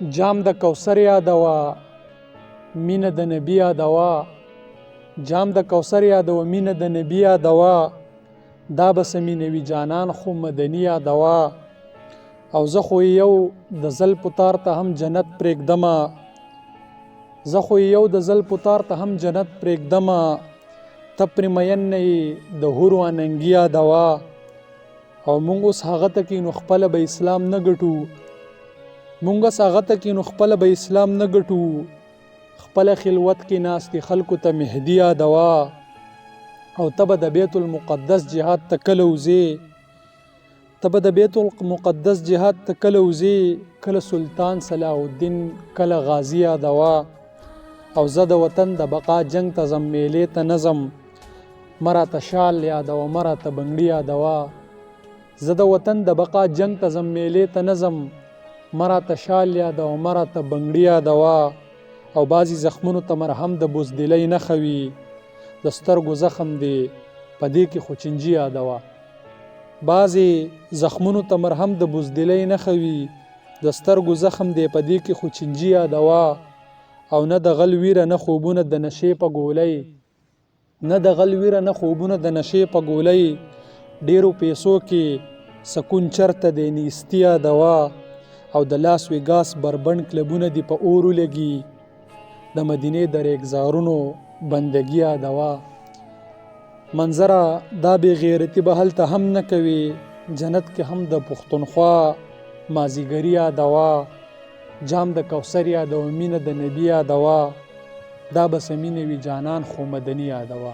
جام د کوثر یادوا مینه د نبی یادوا جام د کوثر یادوا مینه د نبی یادوا دا به سمینوي جانان خو مدني یادوا او زه خو یو د زلف تار ته هم جنت پرېږدمه زه خو یو د زلف تار ته هم جنت پرېږدمه ته پرې مین نه یې د حورو اننګي یادوا او مونږ اوس هغه ته کینو خپله به اسلام نه ګټو مونږ اوس هغه ته کینو خپله به اسلام نه ګټو خپله خلوت کې ناستې خلکو ته مهدي یادوا او ته به د بیت المقدس جهاد ته کله وځې ته به د بیت المقدس جهاد ته کله وځې کله سلطان صلاح الدین کله غازی یادوا او زه د وطن د بقا جنگ ته ځم میلې ته نه ځم مه راته شال یادوه مه راته بنګړي یادوه زه د وطن د بقا جنگ ته ځم میلې ته نه ځم مه راته شال یادوه مه راته بنګړي یادوه او بعضې زخمونو ته مرهم د بزدلۍ نښه وي د سترګو زخم دی په دې کې خو چینجي یادوه بعضې زخمونو ته مرهم د بزدلۍ نښه وي د سترګو زخم دی په دې کې خو چینجي یادوه او نه د غل ویره نه خوبونه د نشې په ګولۍ نه د غل ویره نه خوبونه د نشې په ګولۍ ډیرو پیسو کې سکون چرته دی نیستي یادوه او د لاس ویګاس بربند کلبونه دی په اورو لګي د مدینې د ریګزارونو بندګي یادوه منظره دا بې غیرتي به هلته هم نه کوي جنت کې هم د پښتونخوا مازیګري یادوه جام د کوثر یادوه مینه د نبی یادوه دا به سمینه وي جانان خو مدني یادوه